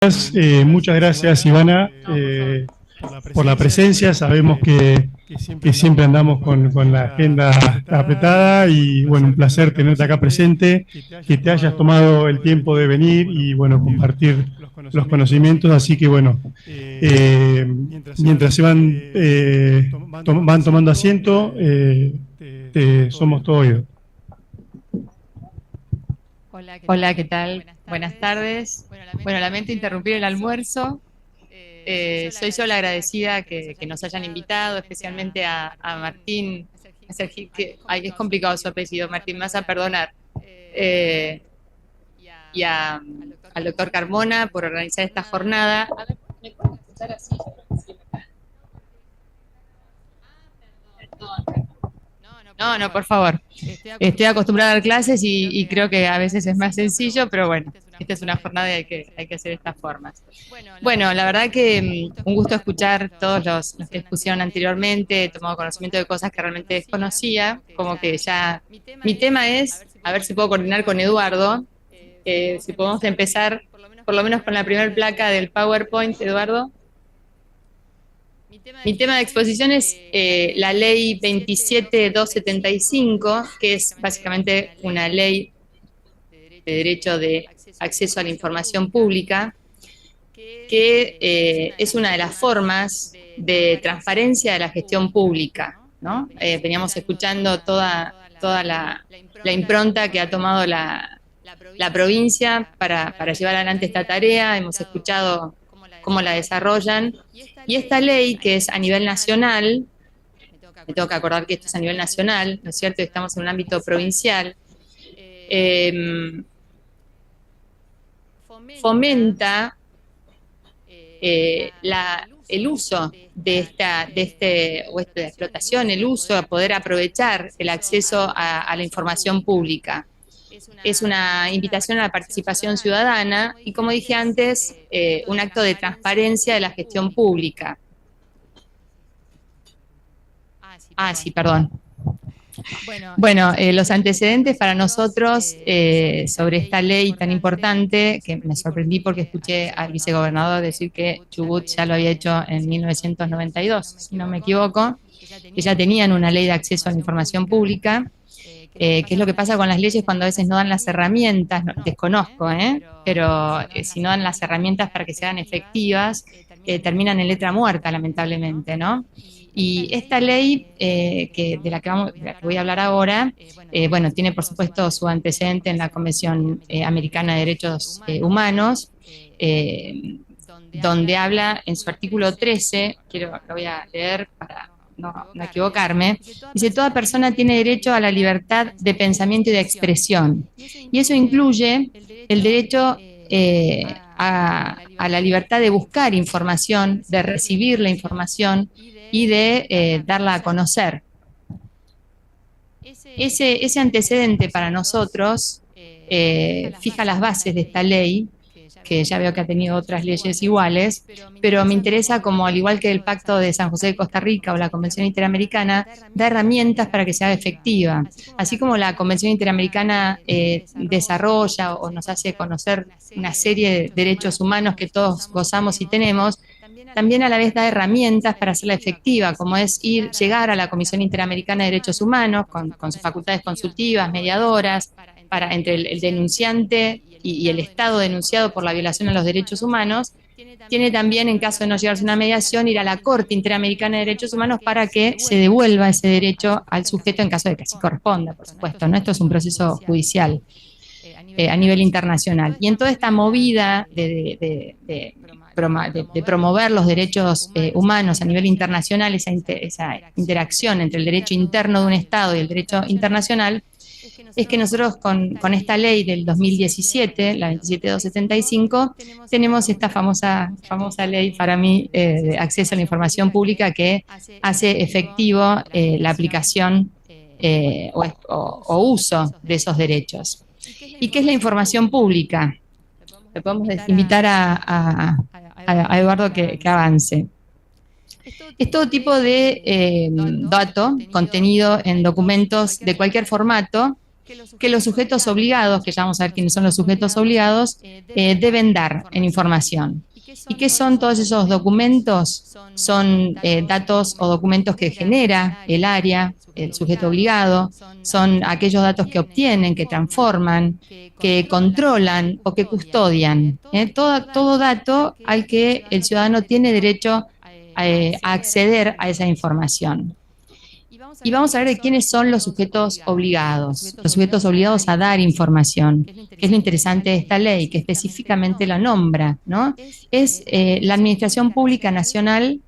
Muchas gracias, Ivana, por la presencia. Sabemos que siempre andamos con la agenda apretada y, bueno, un placer tenerte acá presente, que te hayas tomado el tiempo de venir y, bueno, compartir los conocimientos. Así que, bueno, mientras se van tomando asiento, somos todo oídos. Hola, ¿qué tal? Buenas tardes. Bueno, lamento interrumpir el almuerzo. Soy yo la agradecida que nos hayan invitado, especialmente a Martín, es complicado su apellido, Martín, me vas a perdonar, y al doctor Carmona por organizar esta jornada. A ver, ¿me pueden escuchar así? Yo creo que sí. Perdón. No, por favor. Estoy acostumbrada a dar clases y creo que a veces es más sencillo, pero bueno, esta es una jornada y hay que hacer estas formas. Bueno, la verdad que un gusto escuchar todos los que expusieron anteriormente, he tomado conocimiento de cosas que realmente desconocía, como que ya mi tema es, a ver si puedo coordinar con Eduardo, si podemos empezar por lo menos con la primera placa del PowerPoint, Eduardo. Mi tema de exposición es la ley 27275, que es básicamente una ley de derecho de acceso a la información pública, que es una de las formas de transparencia de la gestión pública, ¿no? Veníamos escuchando toda la impronta que ha tomado la provincia para llevar adelante esta tarea, hemos escuchado cómo la desarrollan. Y esta ley, que es a nivel nacional, me tengo que acordar que esto es a nivel nacional, ¿no es cierto? Estamos en un ámbito provincial, fomenta el uso de esta explotación, el uso, a poder aprovechar el acceso a la información pública. Es una invitación a la participación ciudadana y, como dije antes, un acto de transparencia de la gestión pública. Sí, perdón. Bueno, los antecedentes para nosotros sobre esta ley tan importante, que me sorprendí porque escuché al vicegobernador decir que Chubut ya lo había hecho en 1992, si no me equivoco, que ya tenían una ley de acceso a la información pública. ¿Qué es lo que pasa con las leyes cuando a veces no dan las herramientas? No, desconozco, pero si no dan las herramientas para que sean efectivas, terminan en letra muerta, lamentablemente, ¿no? Y esta ley de la que voy a hablar ahora, bueno, tiene por supuesto su antecedente en la Convención Americana de Derechos Humanos, donde habla en su artículo 13, lo voy a leer para no equivocarme, dice: toda persona tiene derecho a la libertad de pensamiento y de expresión. Y eso incluye el derecho a la libertad de buscar información, de recibir la información y de darla a conocer. Ese antecedente para nosotros fija las bases de esta ley, que ya veo que ha tenido otras leyes iguales, pero me interesa, como al igual que el Pacto de San José de Costa Rica o la Convención Interamericana, da herramientas para que sea efectiva. Así como la Convención Interamericana desarrolla o nos hace conocer una serie de derechos humanos que todos gozamos y tenemos, también a la vez da herramientas para hacerla efectiva, como es llegar a la Comisión Interamericana de Derechos Humanos con sus facultades consultivas, mediadoras, entre el denunciante y el Estado denunciado por la violación a los derechos humanos. Tiene también, en caso de no llegarse a una mediación, ir a la Corte Interamericana de Derechos Humanos para que se devuelva ese derecho al sujeto en caso de que así corresponda, por supuesto, ¿no? Esto es un proceso judicial a nivel internacional. Y en toda esta movida de promover los derechos humanos a nivel internacional, esa interacción entre el derecho interno de un Estado y el derecho internacional, es que nosotros con esta ley del 2017, la 27275, tenemos esta famosa ley, para mí, de acceso a la información pública, que hace efectivo la aplicación o uso de esos derechos. ¿Y qué es la información pública? Le podemos invitar a Eduardo que avance. Es todo tipo de dato contenido en documentos de cualquier formato que los sujetos obligados, que ya vamos a ver quiénes son los sujetos obligados, deben dar en información. ¿Y qué son todos esos documentos? Son datos o documentos que genera el área, el sujeto obligado, son aquellos datos que obtienen, que transforman, que controlan o que custodian. Todo dato al que el ciudadano tiene derecho a acceder a esa información. Y vamos a ver de quiénes son los sujetos obligados a dar información, que es lo interesante de esta ley, que específicamente la nombra, ¿no? Es la Administración Pública Nacional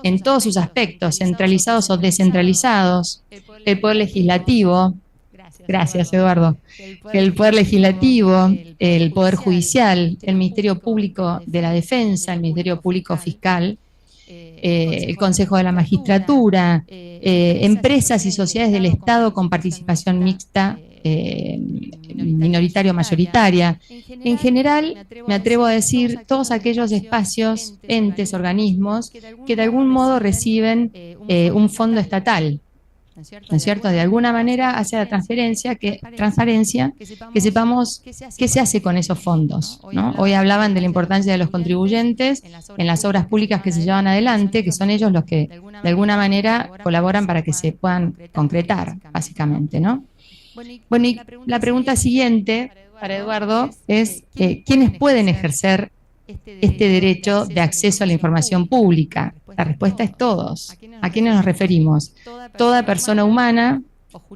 en todos sus aspectos, centralizados o descentralizados, el Poder Legislativo, gracias Eduardo, el Poder Legislativo, el Poder Judicial, el Ministerio Público de la Defensa, el Ministerio Público Fiscal, el Consejo de la Magistratura, empresas y sociedades del Estado con participación mixta, minoritaria o mayoritaria. En general, me atrevo a decir, todos aquellos espacios, entes, organismos, que de algún modo reciben un fondo estatal, ¿no es cierto? De alguna manera hace la transparencia, que sepamos qué se hace con esos fondos, ¿no? Hoy hablaban de la importancia de los contribuyentes en las obras públicas que se llevan adelante, que son ellos los que de alguna manera colaboran para que se puedan concretar, básicamente, ¿no? Bueno, y la pregunta siguiente para Eduardo es, ¿quiénes pueden ejercer este derecho de acceso a la información pública? La respuesta es todos. ¿A quiénes nos referimos? Toda persona humana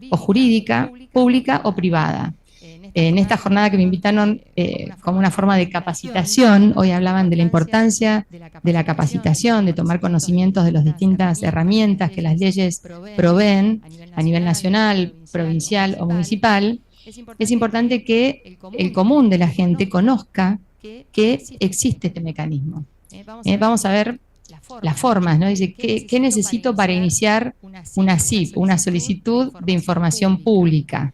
o jurídica, pública o privada. En esta jornada que me invitaron como una forma de capacitación, hoy hablaban de la importancia de la capacitación, de tomar conocimientos de las distintas herramientas que las leyes proveen a nivel nacional, provincial o municipal. Es importante que el común de la gente conozca que existe este mecanismo. Vamos a ver las formas, ¿no? Dice, ¿qué necesito para iniciar una SIP, una solicitud de información pública?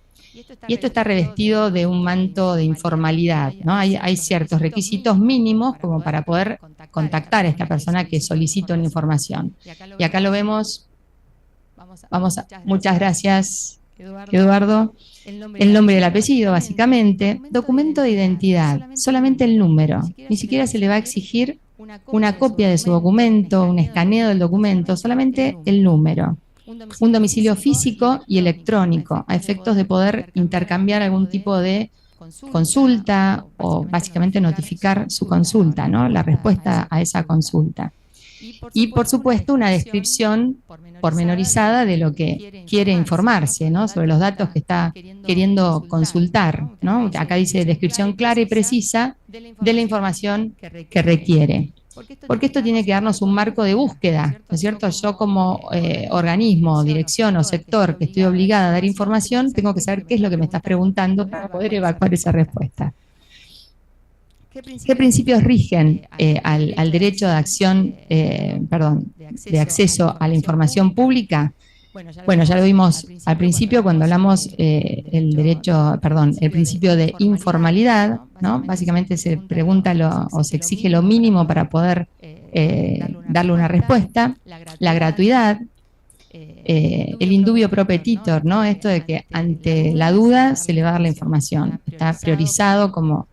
Y esto está revestido de un manto de informalidad, ¿no? Hay ciertos requisitos mínimos como para poder contactar a esta persona que solicita una información. Y acá lo vemos. Muchas gracias, Eduardo. El nombre y el apellido, básicamente. Documento de identidad, solamente el número. Ni siquiera se le va a exigir una copia de su documento, un escaneo del documento, solamente el número. Un domicilio físico y electrónico, a efectos de poder intercambiar algún tipo de consulta o básicamente notificar su consulta, ¿no? La respuesta a esa consulta. Y, por supuesto, una descripción pormenorizada de lo que quiere informarse, ¿no? Sobre los datos que está queriendo consultar, ¿no? Acá dice descripción clara y precisa de la información que requiere. Porque esto tiene que darnos un marco de búsqueda, ¿no es cierto? Yo como organismo, dirección o sector que estoy obligada a dar información, tengo que saber qué es lo que me estás preguntando para poder evacuar esa respuesta. ¿Qué principios rigen al derecho de acción, de acceso a la información pública? Bueno, ya lo vimos al principio cuando hablamos el principio de informalidad, ¿no? Básicamente se pregunta o se exige lo mínimo para poder darle una respuesta. La gratuidad, el indubio pro petitor, ¿no? Esto de que ante la duda se le va a dar la información. Está priorizado como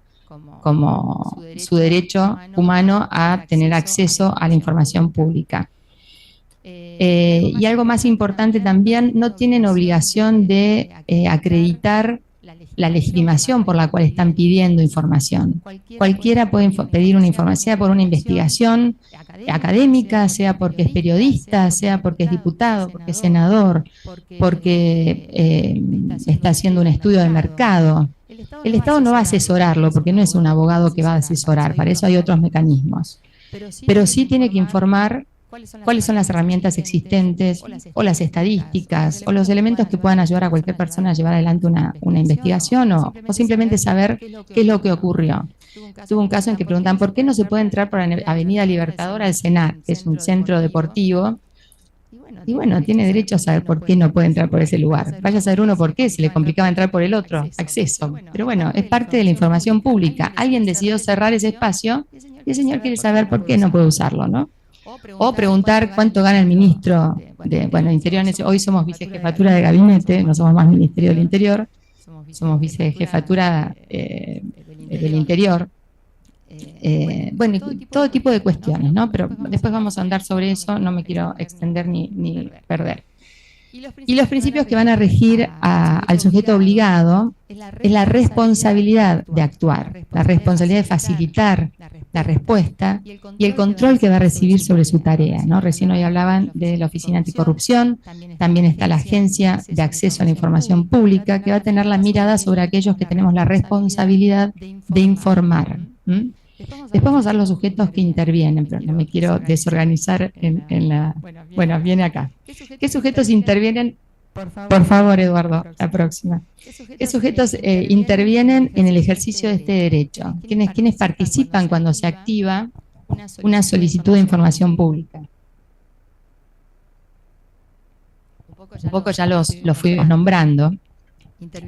su derecho humano a tener acceso a la información pública. Y algo más importante también, no tienen obligación de acreditar la legitimación por la cual están pidiendo información. Cualquiera puede pedir una información, sea por una investigación académica, sea porque es periodista, sea porque es diputado, porque es senador, porque está haciendo un estudio de mercado. El Estado no va a asesorarlo porque no es un abogado que va a asesorar, para eso hay otros mecanismos. Pero sí tiene que informar cuáles son las herramientas existentes o las estadísticas o los elementos que puedan ayudar a cualquier persona a llevar adelante una investigación o simplemente saber qué es lo que ocurrió. Tuve un caso en que preguntan por qué no se puede entrar por la Avenida Libertadora al Senar, que es un centro deportivo. Y bueno, tiene derecho a saber por qué no puede entrar por ese lugar. Vaya a saber uno por qué, se le complicaba entrar por el otro, acceso. Pero bueno, es parte de la información pública. Alguien decidió cerrar ese espacio y el señor quiere saber por qué no puede usarlo, ¿no? O preguntar cuánto gana el ministro de Interior. Hoy somos vicejefatura de gabinete, no somos más Ministerio del Interior. somos vicejefatura del Interior. Bueno, y todo tipo de cuestiones, ¿no? Pero después vamos a andar sobre eso, no me quiero extender ni perder. Y los principios que van a regir al sujeto obligado es la responsabilidad de actuar, la responsabilidad de facilitar la respuesta y el control que va a recibir sobre su tarea, ¿no? Recién hoy hablaban de la Oficina Anticorrupción, también está la Agencia de Acceso a la Información Pública, que va a tener la mirada sobre aquellos que tenemos la responsabilidad de informar. Después vamos a ver los sujetos que intervienen, pero no me quiero desorganizar en la... Bueno, viene acá. ¿Qué sujetos intervienen? Por favor, Eduardo, la próxima. ¿Qué sujetos intervienen en el ejercicio de este derecho? ¿Quiénes participan cuando se activa una solicitud de información pública? Un poco ya los fuimos nombrando.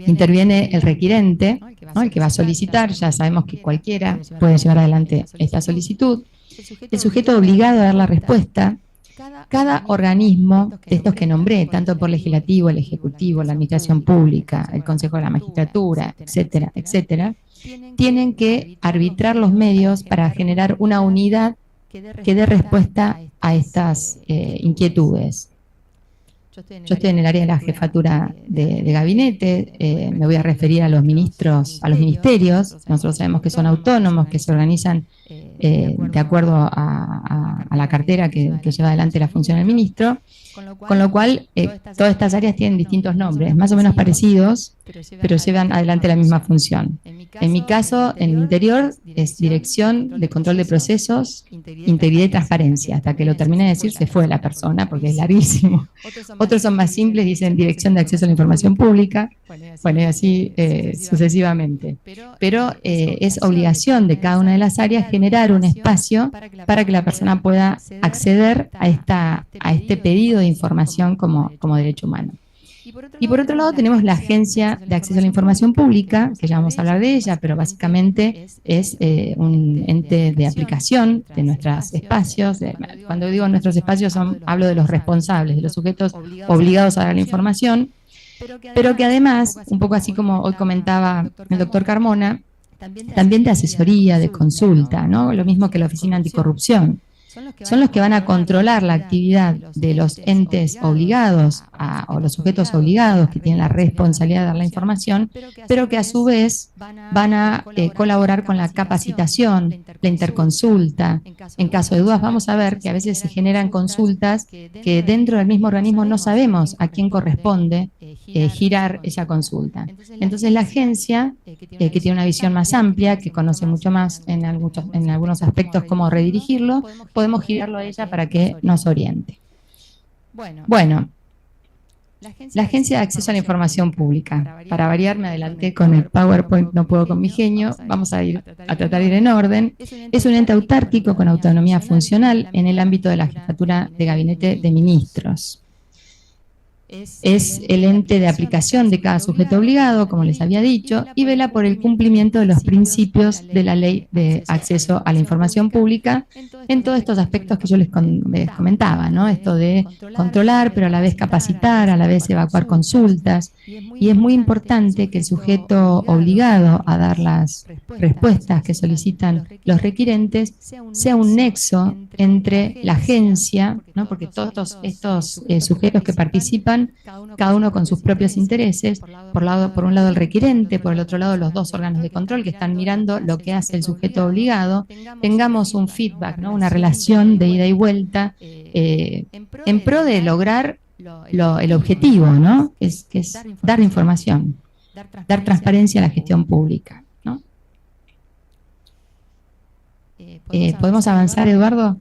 Interviene el requirente, ¿no? El que va a solicitar, ya sabemos que cualquiera puede llevar adelante esta solicitud. El sujeto obligado a dar la respuesta. Cada organismo de estos que nombré, tanto por legislativo, el ejecutivo, la administración pública, el Consejo de la Magistratura, etcétera, etcétera, tienen que arbitrar los medios para generar una unidad que dé respuesta a estas inquietudes. Yo estoy en el área de la jefatura de gabinete, me voy a referir a los ministros, a los ministerios. Nosotros sabemos que son autónomos, que se organizan de acuerdo a la cartera que lleva adelante la función del ministro, con lo cual todas estas áreas tienen distintos nombres, más o menos parecidos, pero llevan adelante la misma función. En mi caso, en el interior, es Dirección de Control de Procesos, Integridad y Transparencia. Hasta que lo termine de decir, se fue la persona, porque es larguísimo. Otros son más simples, dicen Dirección de Acceso a la Información Pública, bueno, y así sucesivamente. Pero es obligación de cada una de las áreas generar un espacio para que la persona pueda acceder a este pedido de información como derecho humano. Y por otro lado tenemos la Agencia de Acceso a la Información Pública, que ya vamos a hablar de ella, pero básicamente es un ente de aplicación de nuestros espacios. Cuando digo nuestros espacios hablo de los responsables, de los sujetos obligados a dar la información, pero que además, un poco así como hoy comentaba el doctor Carmona, también de asesoría, de consulta, ¿no? Lo mismo que la Oficina Anticorrupción. Son los que van a controlar la actividad de los entes obligados o los sujetos obligados que tienen la responsabilidad de dar la información, pero que a su vez van a colaborar con la capacitación, la interconsulta. En caso de dudas vamos a ver que a veces se generan consultas que dentro del mismo organismo no sabemos a quién corresponde girar esa consulta. Entonces la agencia, que tiene una visión más amplia, que conoce mucho más en algunos aspectos cómo redirigirlo, podemos girarlo a ella para que nos oriente. Bueno, la Agencia de Acceso a la Información Pública. Para variar, me adelanté con el PowerPoint, no puedo con mi genio, vamos a tratar de ir en orden. Es un ente autárquico con autonomía funcional en el ámbito de la jefatura de gabinete de ministros. Es el ente de aplicación de cada sujeto obligado, como les había dicho, y vela por el cumplimiento de los principios de la Ley de Acceso a la Información Pública en todos estos aspectos que yo les comentaba, ¿no? Esto de controlar, pero a la vez capacitar, a la vez evacuar consultas. Y es muy importante que el sujeto obligado a dar las respuestas que solicitan los requirentes sea un nexo entre la agencia, ¿no? Porque todos estos sujetos que participan, cada uno con sus propios intereses, por un lado el requirente, por el otro lado los dos órganos de control que están mirando lo que hace el sujeto obligado, tengamos un feedback, ¿no? Una relación de ida y vuelta en pro de lograr el objetivo, ¿no? que es dar información, dar transparencia a la gestión pública, ¿no? ¿Podemos avanzar, Eduardo?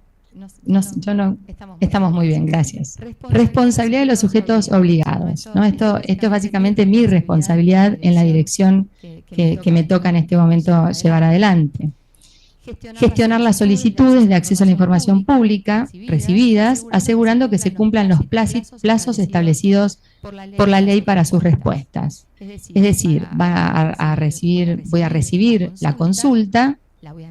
Estamos muy bien, gracias. Responsabilidad de los sujetos obligados, ¿no? Esto es básicamente mi responsabilidad en la dirección que me toca en este momento llevar adelante. Gestionar las solicitudes de acceso a la información pública recibidas, asegurando que se cumplan los plazos establecidos por la ley para sus respuestas. Es decir, voy a recibir la consulta,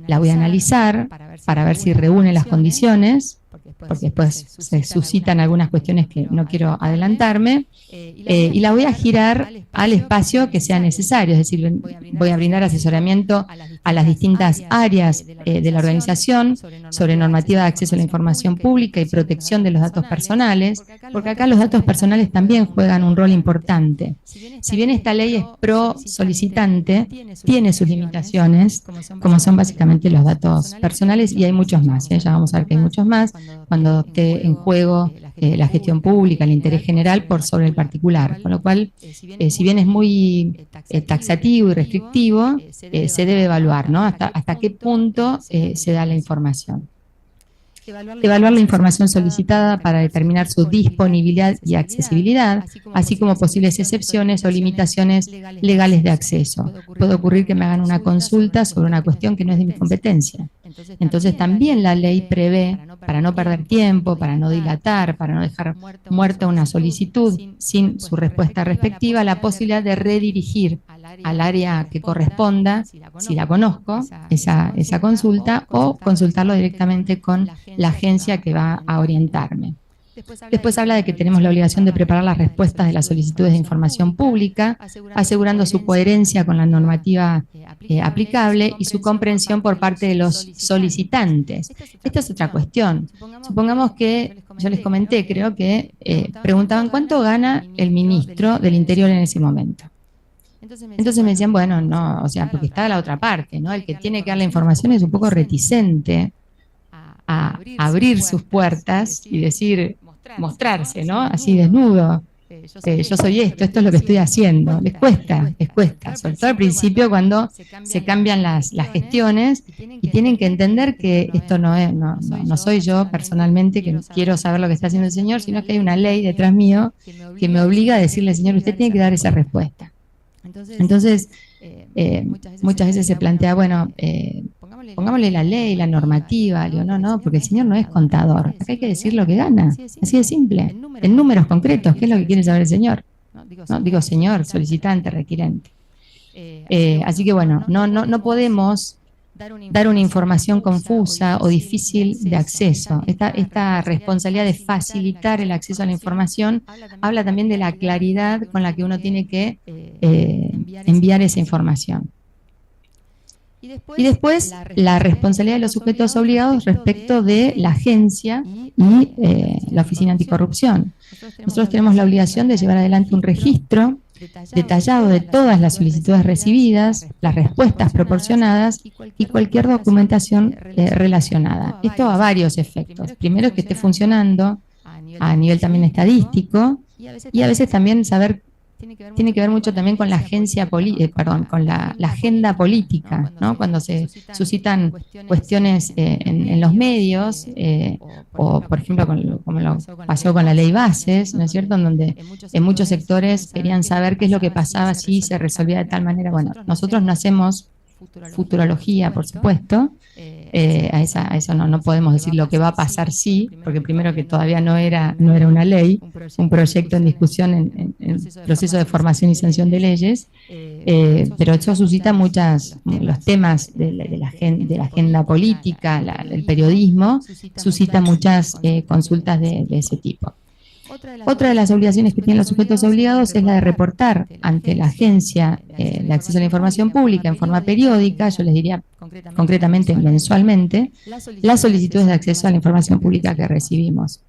la voy a analizar para ver si reúne las condiciones, porque después se suscitan algunas cuestiones que no quiero adelantarme, y la voy a girar al espacio que sea necesario, es decir, voy a brindar asesoramiento a las distintas áreas de la organización sobre normativa de acceso a la información pública y protección de los datos personales, porque acá los datos personales también juegan un rol importante. Si bien esta ley es pro solicitante, tiene sus limitaciones, como son básicamente los datos personales, y hay muchos más, ya vamos a ver que hay muchos más, cuando esté en juego la gestión pública, el interés general por sobre el particular, con lo cual, si bien es muy taxativo y restrictivo, se debe evaluar, ¿no? Hasta qué punto se da la información. Evaluar la información solicitada para determinar su disponibilidad y accesibilidad, así como posibles excepciones o limitaciones legales de acceso. Puede ocurrir que me hagan una consulta sobre una cuestión que no es de mi competencia. Entonces también la ley prevé, para no perder tiempo, para no dilatar, para no dejar muerta una solicitud sin su respuesta respectiva, la posibilidad de redirigir al área que corresponda, si la conozco, esa consulta, o consultarlo directamente con la agencia que va a orientarme. Después habla de que tenemos la obligación de preparar las respuestas de las solicitudes de información pública, asegurando su coherencia con la normativa aplicable y su comprensión por parte de los solicitantes. Esta es otra cuestión. Supongamos que, yo les comenté, creo que preguntaban cuánto gana el ministro del Interior en ese momento. Entonces me decían, bueno, no, o sea, porque está la otra parte, ¿no? El que tiene que dar la información es un poco reticente a abrir sus puertas y decir, mostrarse, ¿no? Así desnudo. Yo soy esto es lo que estoy haciendo. Les cuesta, sobre todo al principio cuando se cambian las gestiones y tienen que entender que esto no soy yo personalmente que quiero saber lo que está haciendo el señor, sino que hay una ley detrás mío que me obliga a decirle, señor, usted tiene que dar esa respuesta. Entonces, muchas veces se plantea, bueno, pongámosle la ley, la normativa. Le digo, no, porque el señor no es contador. Acá hay que decir lo que gana, así de simple, en números concretos, ¿qué es lo que quiere saber el señor? No, digo señor, solicitante, requirente. Así que bueno, no podemos dar una información confusa o difícil de acceso. Esta responsabilidad de facilitar el acceso a la información habla también de la claridad con la que uno tiene que enviar esa información. Y después, la responsabilidad de los sujetos obligados respecto de la agencia y la Oficina Anticorrupción. Nosotros tenemos la obligación de llevar adelante un registro detallado de todas las solicitudes recibidas, las respuestas proporcionadas y cualquier documentación relacionada. Esto a varios efectos. Primero, que esté funcionando a nivel también estadístico, y a veces también saber, tiene que ver mucho también con la con la agenda política, ¿no? Cuando se suscitan cuestiones en los medios, o por ejemplo, como lo pasó con la ley Bases, ¿no es cierto?, en donde en muchos sectores querían saber qué es lo que pasaba si se resolvía de tal manera. Bueno, nosotros no hacemos futurología, por supuesto, a eso no podemos decir lo que va a pasar sí, porque primero que todavía no era una ley, un proyecto en discusión en proceso de formación y sanción de leyes, pero eso suscita los temas de la agenda política, el periodismo, suscita muchas consultas de ese tipo. Otra de las obligaciones que tienen los sujetos obligados es la de reportar ante la Agencia de Acceso a la Información Pública en forma periódica, yo les diría concretamente mensualmente, las solicitudes de acceso a la información pública que recibimos.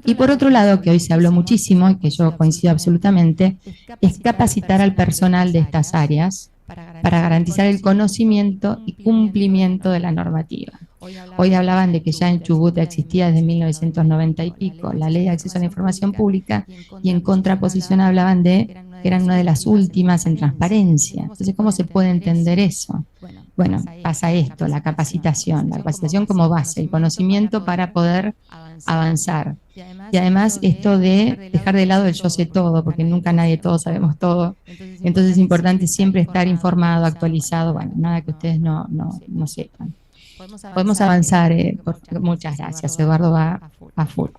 Y por otro lado, que hoy se habló muchísimo y que yo coincido absolutamente, es capacitar al personal de estas áreas para garantizar el conocimiento y cumplimiento de la normativa. Hoy hablaban de que ya en Chubut existía desde 1990 y pico la Ley de Acceso a la Información Pública, y en contraposición hablaban de que eran una de las últimas en transparencia. Entonces, ¿cómo se puede entender eso? Bueno, pasa esto, la capacitación como base, el conocimiento para poder avanzar. Y además esto de dejar de lado el yo sé todo, porque nunca nadie todos sabemos todo. Entonces es importante siempre estar informado, actualizado, bueno, nada que ustedes no sepan. Podemos avanzar. Muchas gracias, Eduardo va a full.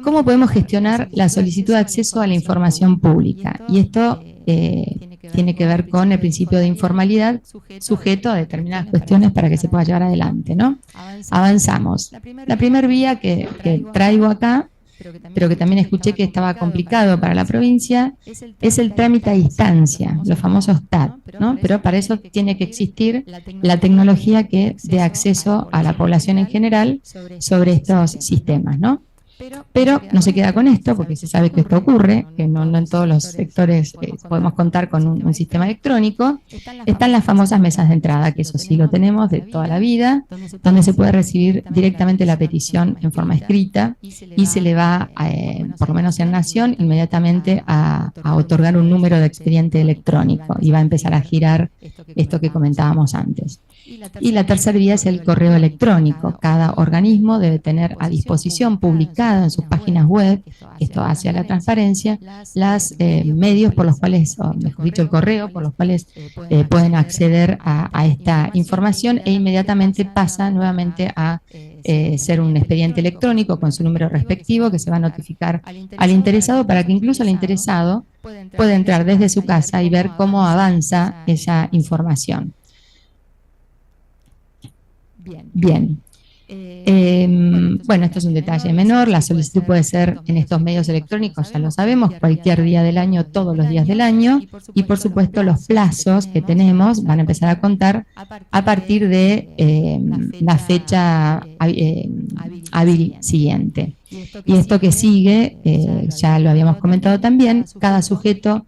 ¿Cómo podemos gestionar la solicitud de acceso a la información pública? Y esto tiene que ver con el principio de informalidad sujeto a determinadas cuestiones para que se pueda llevar adelante, ¿no? Avanzamos. La primera vía que traigo acá, pero que también escuché que estaba complicado para la provincia, es el trámite a distancia, los famosos TAT, ¿no? Pero para eso tiene que existir la tecnología que dé acceso a la población en general sobre estos sistemas, ¿no? Pero no se queda con esto, porque se sabe que esto ocurre, que no en todos los sectores podemos contar con un sistema electrónico. Están las famosas mesas de entrada, que eso sí lo tenemos de toda la vida, donde se puede recibir directamente la petición en forma escrita y se le va, por lo menos en Nación, inmediatamente a otorgar un número de expediente electrónico y va a empezar a girar esto que comentábamos antes. Y la tercera vía es el correo electrónico. Cada organismo debe tener a disposición, publicado en sus páginas web, esto hacia la transparencia, los medios por los cuales, o mejor dicho, el correo por los cuales pueden acceder a esta información e inmediatamente pasa nuevamente a ser un expediente electrónico con su número respectivo que se va a notificar al interesado para que incluso el interesado pueda entrar desde su casa y ver cómo avanza esa información. Bien. Bueno, esto es un detalle menor, la solicitud puede ser en estos medios electrónicos, ya lo sabemos, cualquier día del año, todos los días del año, y por supuesto los plazos que tenemos van a empezar a contar a partir de la fecha hábil siguiente. Y esto que sigue, ya lo habíamos comentado también, cada sujeto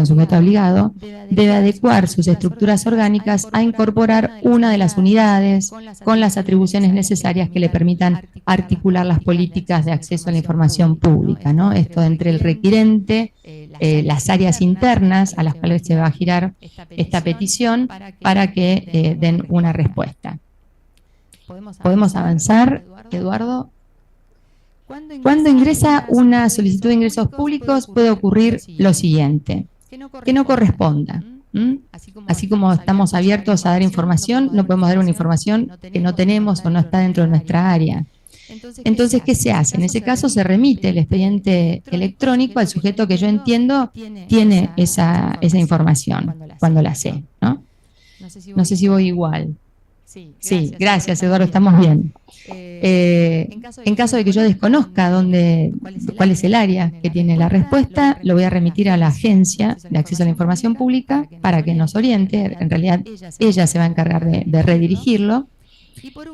sujeto obligado, debe adecuar sus estructuras orgánicas a incorporar una de las unidades con las atribuciones necesarias que le permitan articular las políticas de acceso a la información pública, ¿no? Esto entre el requirente, las áreas internas a las cuales se va a girar esta petición para que den una respuesta. ¿Podemos avanzar, Eduardo? Cuando ingresa una solicitud de ingresos públicos puede ocurrir lo siguiente, que no corresponda. Así como estamos abiertos a dar información, no podemos dar una información que no tenemos o no está dentro de nuestra área. Entonces, ¿qué se hace? En ese caso se remite el expediente electrónico al sujeto que yo entiendo tiene esa información cuando la sé, ¿no? No sé si voy igual. Sí, gracias, Eduardo, estamos bien. En caso de que yo desconozca cuál es el área que tiene la respuesta, lo voy a remitir a la Agencia de Acceso a la Información Pública para que nos oriente. En realidad, ella se va a encargar de redirigirlo.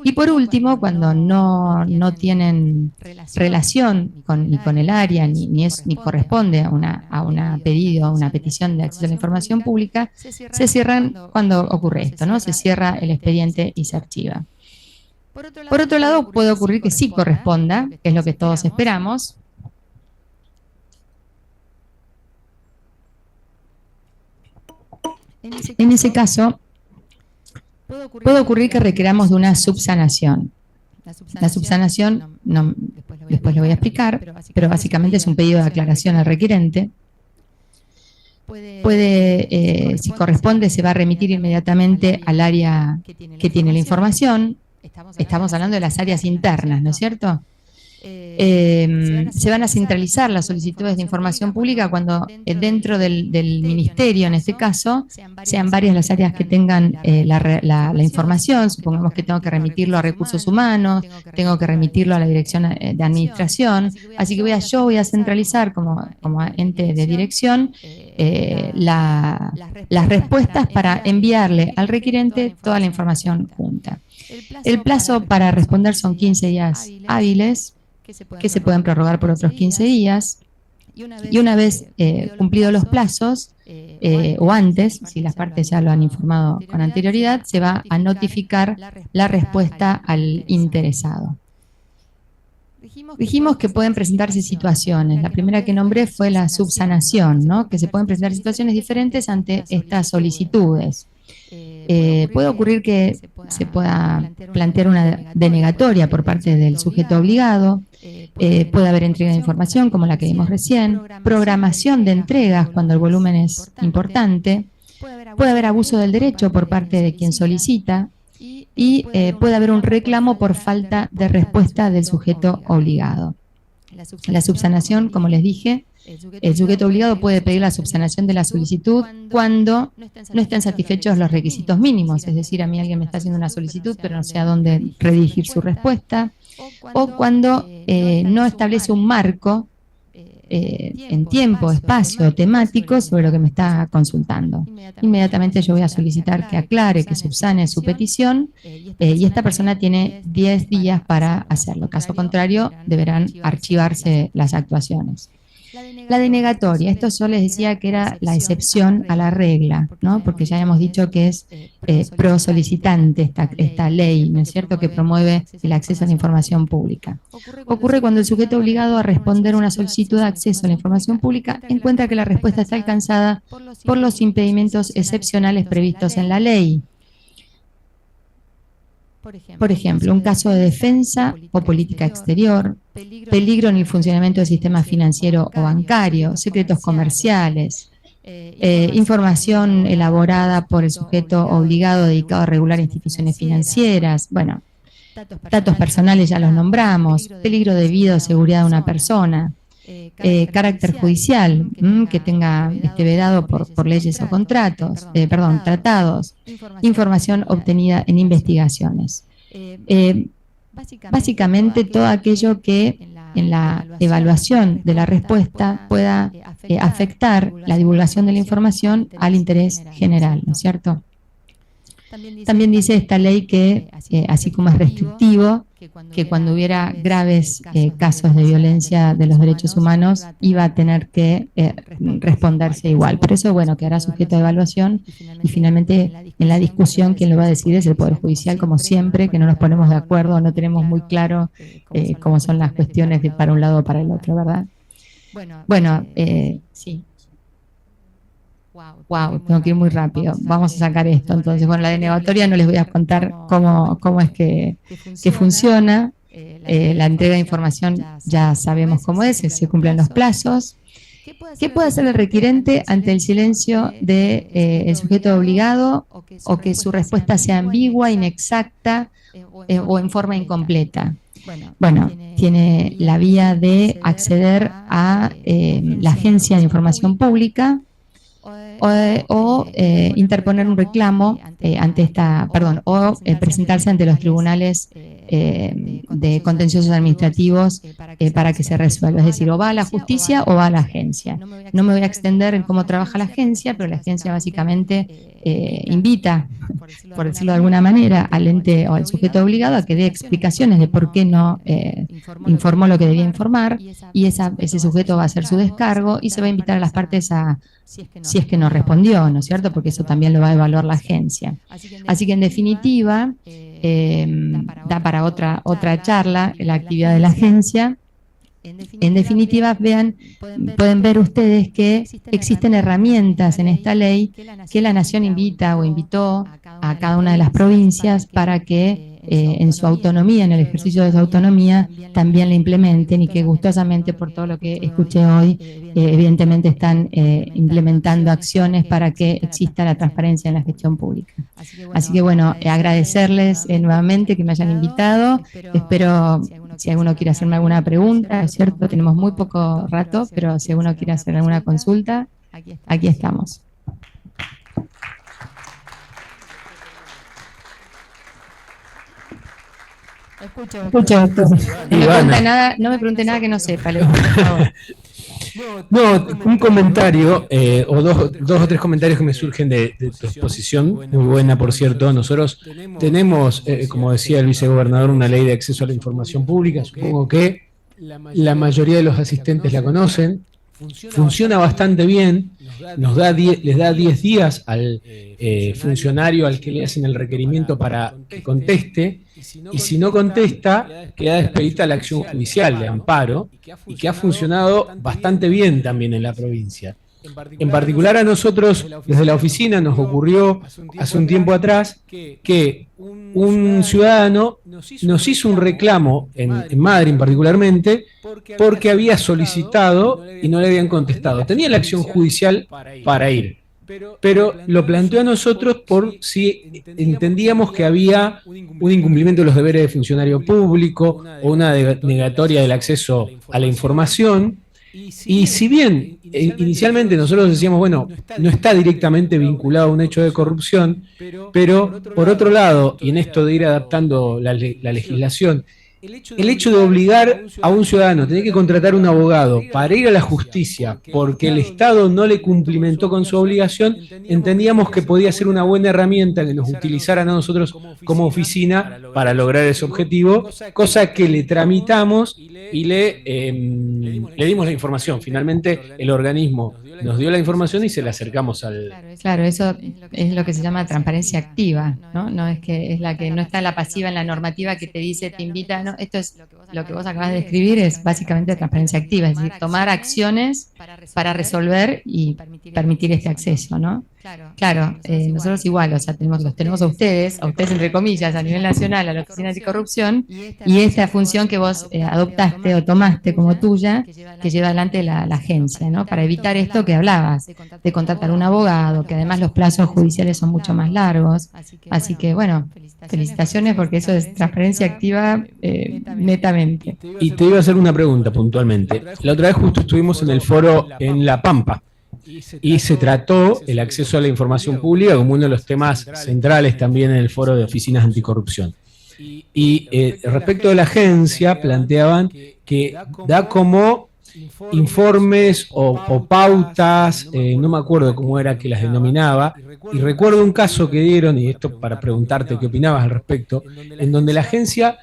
Y por último, cuando no tienen relación con el área, ni corresponde a una pedido, a una petición de acceso a la información pública, se cierran cuando ocurre esto, ¿no? Se cierra el expediente y se archiva. Por otro lado, puede ocurrir que sí corresponda, que es lo que todos esperamos. En ese caso, puede ocurrir que requeramos de una subsanación. La subsanación, después lo voy a explicar, pero básicamente es un pedido de aclaración al requerente. Si corresponde, se va a remitir inmediatamente al área que tiene la información. Estamos hablando de las áreas internas, ¿no es cierto? Se van a centralizar las solicitudes de información pública cuando dentro del ministerio, en este caso, sean varias las áreas que tengan la información. Supongamos que tengo que remitirlo a recursos humanos, tengo que remitirlo a la dirección de administración, así que yo voy a centralizar como ente de dirección las respuestas para enviarle al requirente toda la información junta. El plazo para responder son 15 días hábiles, que se pueden prorrogar por otros 15 días, y una vez cumplidos los plazos, o antes, si las partes ya lo han informado con anterioridad, se va a notificar la respuesta al interesado. Dijimos que pueden presentarse situaciones. La primera que nombré fue la subsanación, ¿no? Que se pueden presentar situaciones diferentes ante estas solicitudes. Puede ocurrir que se pueda plantear una denegatoria por parte del sujeto obligado, puede haber entrega de información como la que vimos recién, programación de entregas cuando el volumen es importante, puede haber abuso del derecho por parte de quien solicita, y puede haber un reclamo por falta de respuesta del sujeto obligado. La subsanación, como les dije, el sujeto obligado puede pedir la subsanación de la solicitud cuando no estén satisfechos los requisitos mínimos, es decir, a mí alguien me está haciendo una solicitud pero no sé a dónde redirigir su respuesta, o cuando no establece un marco en tiempo, espacio, temático sobre lo que me está consultando. Inmediatamente yo voy a solicitar que aclare, que subsane su petición y esta persona tiene 10 días para hacerlo. Caso contrario, deberán archivarse las actuaciones. La denegatoria, esto yo les decía que era la excepción a la regla, ¿no? Porque ya hemos dicho que es pro solicitante esta ley, ¿no es cierto?, que promueve el acceso a la información pública. Ocurre cuando el sujeto obligado a responder una solicitud de acceso a la información pública encuentra que la respuesta está alcanzada por los impedimentos excepcionales previstos en la ley. Por ejemplo, un caso de defensa o política exterior, peligro en el funcionamiento del sistema financiero o bancario, secretos comerciales, información elaborada por el sujeto obligado dedicado a regular instituciones financieras, bueno, datos personales ya los nombramos, peligro de vida o seguridad de una persona, carácter judicial, que tenga vedado por leyes o contratos, tratados, información obtenida en investigaciones. Básicamente todo aquello que en la evaluación de la respuesta pueda afectar la divulgación de la información al interés general, ¿no es cierto? También dice esta ley que, así como es restrictivo, que cuando hubiera graves casos de violencia de los derechos humanos iba a tener que responderse igual. Por eso, bueno, quedará sujeto a evaluación y finalmente en la discusión quien lo va a decidir es el Poder Judicial, como siempre, que no nos ponemos de acuerdo, no tenemos muy claro cómo son las cuestiones de para un lado o para el otro, ¿verdad? Bueno, sí. Wow, tengo que ir muy rápido. Vamos a sacar esto. Entonces, bueno, la denegatoria no les voy a contar cómo es que funciona. La entrega de información ya sabemos cómo es, se cumplen los plazos. ¿Qué puede hacer el requirente ante el silencio del sujeto obligado o que su respuesta sea ambigua, inexacta o en forma incompleta? Bueno, tiene la vía de acceder a la Agencia de Información Pública o interponer un reclamo presentarse ante los tribunales de contenciosos administrativos para que se resuelva. Es decir, o va a la justicia o va a la agencia. No me voy a extender en cómo trabaja la agencia, pero la agencia básicamente invita, por decirlo de alguna manera, al ente o al sujeto obligado a que dé explicaciones de por qué no informó lo que debía informar, y ese sujeto va a hacer su descargo y se va a invitar a las partes a, si es que no respondió, ¿no es cierto?, porque eso también lo va a evaluar la agencia. Así que en definitiva, da para otra charla la actividad de la agencia. En definitiva, pueden ver ustedes que existen herramientas en esta ley que la Nación invita o invitó a cada una de las provincias para que en su autonomía, en el ejercicio de su autonomía, también la implementen, y que gustosamente, por todo lo que escuché hoy, evidentemente están implementando acciones para que exista la transparencia en la gestión pública. Así que bueno, agradecerles nuevamente que me hayan invitado. Espero, si alguno quiere hacerme alguna pregunta, es cierto, tenemos muy poco rato, pero si alguno quiere hacer alguna consulta, aquí estamos. Escucho. No me pregunte nada que no sepa. No, un comentario, o dos o tres comentarios que me surgen de tu exposición, muy buena, por cierto. Nosotros tenemos, como decía el vicegobernador, una ley de acceso a la información pública. Supongo que la mayoría de los asistentes la conocen. Funciona bastante bien, les da 10 días al funcionario al que le hacen el requerimiento para que conteste, y si no contesta, queda expedita la acción judicial de amparo, y que ha funcionado bastante bien también en la provincia. En particular a nosotros, desde la oficina, nos ocurrió hace un tiempo atrás que un ciudadano nos hizo un reclamo en Madryn particularmente, porque había solicitado y no le habían contestado. Tenía la acción judicial para ir, pero lo planteó a nosotros por si entendíamos que había un incumplimiento de los deberes de funcionario público o una negatoria del acceso a la información. Y si bien inicialmente nosotros decíamos, bueno, no está directamente vinculado a un hecho de corrupción, pero por otro lado, y en esto de ir adaptando la legislación, el hecho de obligar a un ciudadano a tener que contratar un abogado para ir a la justicia porque el Estado no le cumplimentó con su obligación, entendíamos que podía ser una buena herramienta que nos utilizaran a nosotros como oficina para lograr ese objetivo, cosa que le tramitamos y le dimos la información. Finalmente el organismo nos dio la información y se la acercamos al... Claro, eso es lo que se llama transparencia activa, ¿no? No es que es la que no está la pasiva en la normativa que te dice, te invita, no, esto es lo que vos acabas de describir, es básicamente transparencia activa, es decir, tomar acciones para resolver y permitir este acceso, ¿no? Claro, nosotros igual, o sea, los tenemos a ustedes entre comillas, a nivel nacional, a la Oficina Anticorrupción, y esta función que vos adoptaste o tomaste como tuya, que lleva adelante la agencia, ¿no? Para evitar esto que hablabas, de contratar un abogado, que además los plazos judiciales son mucho más largos. Así que, bueno, felicitaciones porque eso es transparencia activa netamente. Y te iba a hacer una pregunta puntualmente. La otra vez justo estuvimos en el foro en La Pampa, y se trató el acceso a la información pública como uno de los temas centrales también en el foro de oficinas anticorrupción. Y respecto de la agencia, planteaban que da como informes o pautas, no me acuerdo cómo era que las denominaba, y recuerdo un caso que dieron, y esto para preguntarte qué opinabas al respecto, en donde la agencia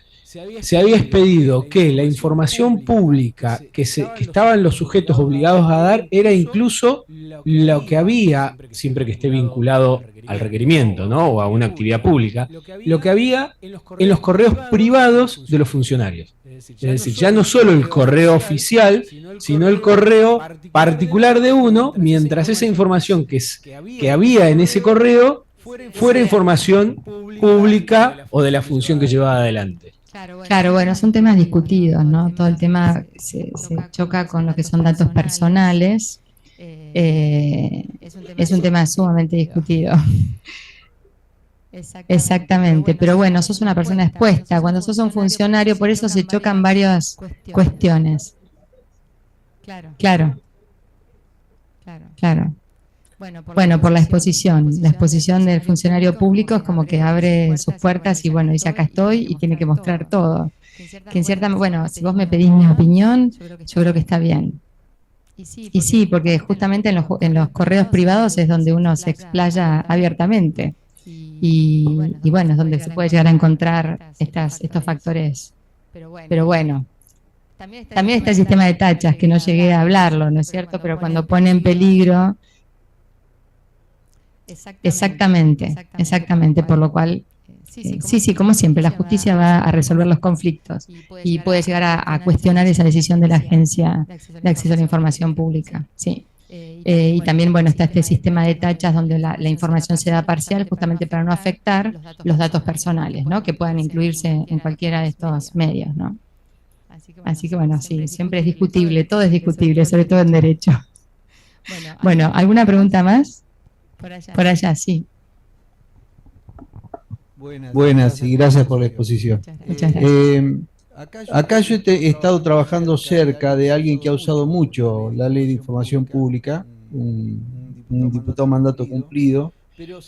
se había expedido que la información pública que estaban los sujetos obligados a dar era incluso lo que había, siempre que esté vinculado al requerimiento, ¿no? O a una actividad pública, lo que había en los correos privados de los funcionarios. Es decir, ya no solo el correo oficial, sino el correo particular de uno, mientras esa información que había en ese correo fuera información pública o de la función que llevaba adelante. Claro, bueno, son temas discutidos, ¿no? Todo el tema se choca con lo que son datos personales. Es un tema sumamente discutido. Exactamente, pero bueno, sos una persona expuesta. Cuando sos un funcionario, por eso se chocan varias cuestiones. Claro. Bueno, por la exposición del funcionario público es como que abre sus puertas y bueno, dice acá estoy y tiene que mostrar todo. Que en cierta, bueno, si vos me pedís mi opinión, yo creo que está bien. Y sí, porque justamente en los correos privados es donde uno se explaya abiertamente. Y bueno, es donde se puede llegar a encontrar estos factores. Pero bueno, también está el sistema de tachas, que no llegué a hablarlo, ¿no es cierto? Pero cuando pone en peligro... Exactamente, por lo cual, sí, como siempre, la justicia va a resolver los conflictos y puede llegar a cuestionar esa decisión de la Agencia de Acceso a la Información Pública, sí. Y también, bueno, está este sistema de tachas donde la información se da parcial justamente para no afectar los datos personales, ¿no? Que puedan incluirse en cualquiera de estos medios, ¿no? Así que, bueno, sí, siempre es discutible, todo es discutible, sobre todo en derecho. Bueno, ¿alguna pregunta más? Por allá, sí. Buenas y gracias por la exposición. Muchas gracias. Acá yo he estado trabajando cerca de alguien que ha usado mucho la ley de información pública, un diputado mandato cumplido,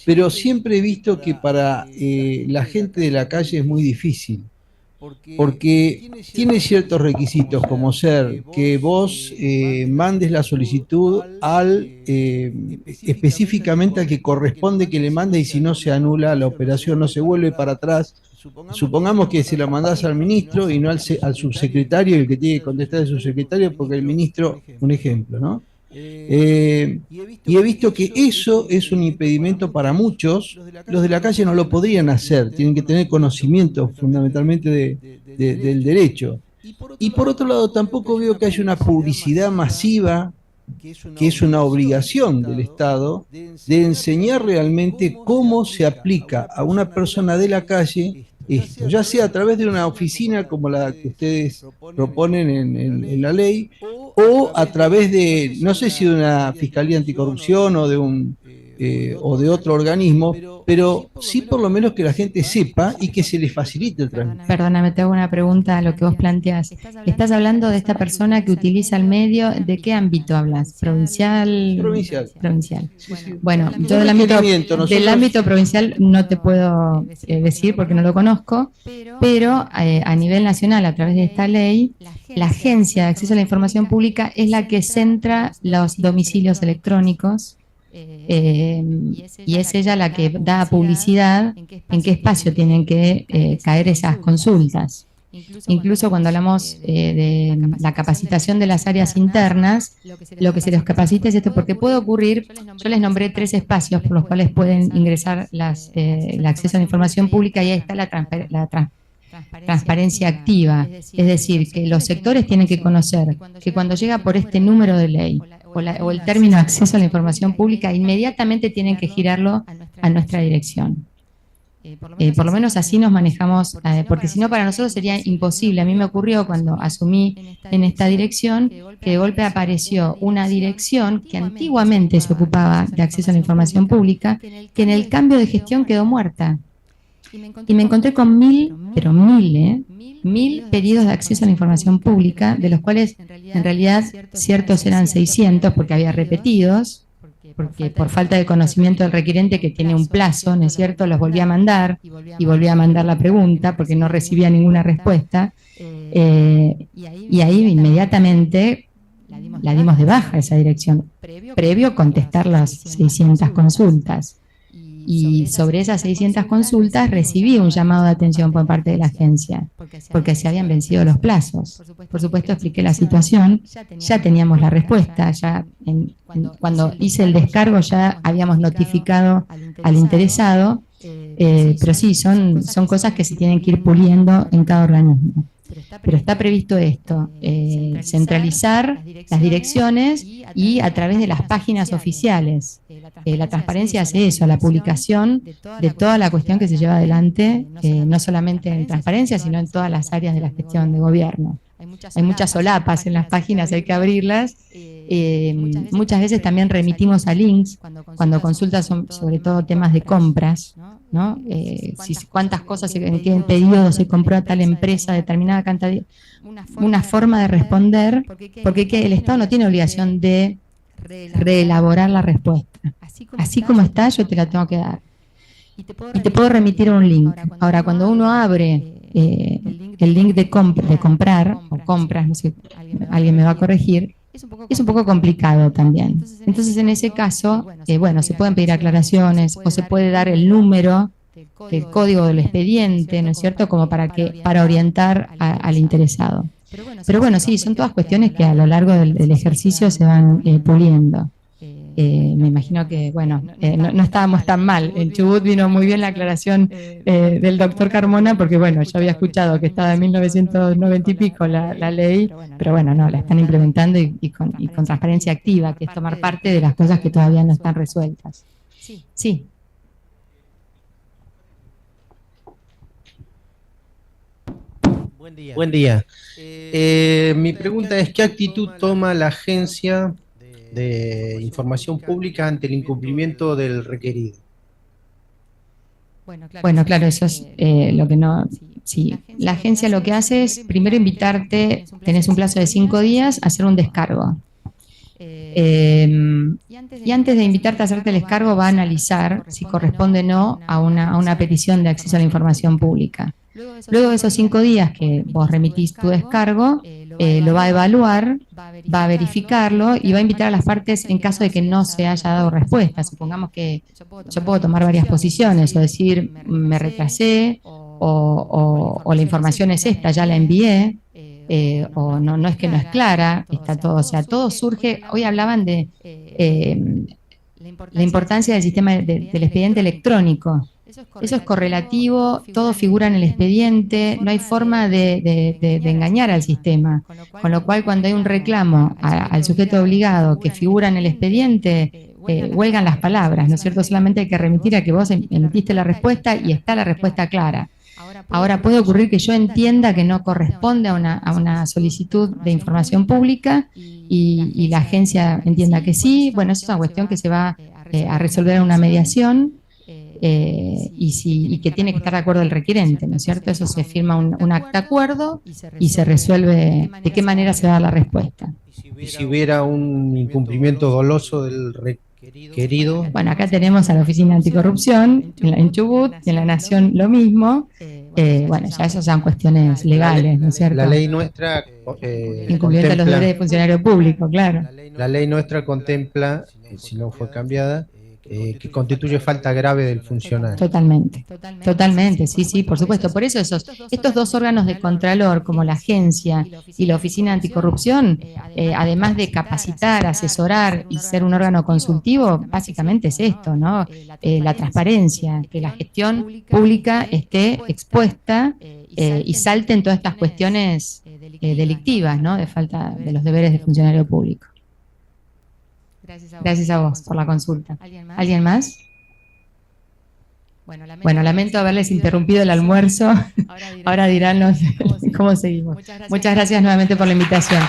pero siempre he visto que para la gente de la calle es muy difícil, porque tiene ciertos requisitos como ser que vos mandes la solicitud específicamente al que corresponde que le mande y si no se anula la operación, no se vuelve para atrás. Supongamos que se la mandás al ministro y no al subsecretario, y el que tiene que contestar es el subsecretario porque el ministro, un ejemplo, ¿no? Y he visto que eso es un impedimento para muchos. Los de la calle no lo podrían hacer, tienen que tener conocimiento fundamentalmente del derecho. Y por otro lado, tampoco veo que haya una publicidad masiva, que es una obligación del Estado, de enseñar realmente cómo se aplica a una persona de la calle esto, ya sea a través de una oficina como la que ustedes proponen en la ley, o a través de, no sé si de una fiscalía anticorrupción o de o de otro organismo, pero sí por lo menos que la gente sepa y que se le facilite el trámite. Perdóname, te hago una pregunta a lo que vos planteás. Estás hablando de esta persona que utiliza el medio, ¿de qué ámbito hablas? ¿Provincial? Provincial. Provincial. Sí, sí. Bueno, yo del Nosotros- ámbito provincial no te puedo decir porque no lo conozco, pero a nivel nacional, a través de esta ley, la Agencia de Acceso a la Información Pública es la que centra los domicilios electrónicos y es ella la que da publicidad en qué espacio tienen que caer esas consultas. Incluso cuando hablamos de la capacitación de las áreas internas, lo que se les capacita es esto, porque puede ocurrir, yo les nombré 3 espacios por los cuales pueden ingresar el acceso a la información pública y ahí está la transparencia activa, es decir, que los sectores tienen que conocer que cuando llega por este número de ley o el término acceso a la información pública, inmediatamente tienen que girarlo a nuestra dirección. Por lo menos así nos manejamos, porque si no para nosotros sería imposible. A mí me ocurrió cuando asumí en esta dirección que de golpe apareció una dirección que antiguamente se ocupaba de acceso a la información pública, que en el cambio de gestión quedó muerta. Y me encontré con 1000, pero 1000 pedidos de acceso a la información pública, de los cuales en realidad ciertos eran 600 porque había repetidos, porque por falta de conocimiento del requirente que tiene un plazo, ¿no es cierto?, los volví a mandar y volví a mandar la pregunta porque no recibía ninguna respuesta. Y ahí inmediatamente la dimos de baja esa dirección, previo a contestar las 600 consultas. Y sobre esas 600 consultas recibí un llamado de atención por parte de la agencia, porque se habían vencido los plazos. Por supuesto, expliqué la situación, ya teníamos la respuesta, cuando hice el descargo ya habíamos notificado al interesado, pero sí, son cosas que se tienen que ir puliendo en cada organismo. Pero está previsto esto, centralizar las direcciones y a través de las páginas oficiales. La transparencia hace eso, la publicación de toda la cuestión que se lleva adelante, no solamente en transparencia, sino en todas las áreas de la gestión de gobierno. Hay muchas solapas en las páginas, hay que abrirlas. Muchas veces también remitimos a links cuando consultas sobre todo temas de compras, ¿no? Cuántas cosas en qué periodo se compró a tal empresa, determinada cantidad, una forma de responder, porque el Estado no tiene obligación de reelaborar la respuesta. Así como está, yo te la tengo que dar. Y te puedo remitir a un link. Ahora, cuando uno abre el link de comprar o compras, no sé, alguien me va a corregir, es un poco complicado también. Entonces, en ese caso, se pueden pedir aclaraciones o se puede dar el número del código del expediente, ¿no es cierto?, como para orientar al interesado. Pero bueno, sí, son todas cuestiones que a lo largo del ejercicio se van puliendo. Me imagino que, no estábamos tan mal. En Chubut vino muy bien la aclaración del doctor Carmona, porque, yo había escuchado que estaba en 1990 y pico la ley, pero bueno, no, la están implementando y con transparencia activa, que es tomar parte de las cosas que todavía no están resueltas. Sí. Buen día. Mi pregunta es, ¿qué actitud toma la Agencia de Información Pública ante el incumplimiento del requerido? Bueno, claro, eso es lo que no... Sí, la agencia lo que hace es primero invitarte, tenés un plazo de 5 días, a hacer un descargo. Y antes de invitarte a hacerte el descargo va a analizar si corresponde o no a una petición de acceso a la información pública. Luego de esos 5 días que vos remitís tu descargo, lo va a evaluar, va a verificarlo y va a invitar a las partes en caso de que no se haya dado respuesta. Supongamos que yo puedo tomar varias posiciones o decir me retrasé o la información es esta, ya la envié. O no es que no es clara, está todo, o sea, todo surge, hoy hablaban de la importancia del sistema del expediente electrónico. Eso es correlativo, todo figura en el expediente, no hay forma de engañar al sistema. Con lo cual, cuando hay un reclamo al sujeto obligado que figura en el expediente, huelgan las palabras, ¿no es cierto? Solamente hay que remitir a que vos emitiste la respuesta y está la respuesta clara. Ahora puede ocurrir que yo entienda que no corresponde a una solicitud de información pública y la agencia entienda que sí. Bueno, eso es una cuestión que se va a resolver una mediación y que tiene que estar de acuerdo el requerente, ¿no es cierto? Eso se firma un acta de acuerdo y se resuelve de qué manera se va a dar la respuesta. Y si hubiera un incumplimiento doloso del requerido. Bueno, acá tenemos a la Oficina Anticorrupción en Chubut y en La Nación lo mismo. Bueno, ya esas son cuestiones legales, ¿no es cierto? La ley nuestra Incumplimiento de los deberes de funcionario público, claro. La ley nuestra contempla, si no fue cambiada, que constituye falta grave del funcionario. Totalmente, sí, por supuesto. Por eso estos dos órganos de contralor, como la agencia y la Oficina Anticorrupción, además de capacitar, asesorar y ser un órgano consultivo, básicamente es esto, ¿no? La transparencia, que la gestión pública esté expuesta y salten todas estas cuestiones delictivas, ¿no? De falta de los deberes de funcionario público. Gracias a vos por la consulta. ¿Alguien más? Bueno, lamento haberles interrumpido el almuerzo. Ahora dirán cómo seguimos. Muchas gracias nuevamente por la invitación.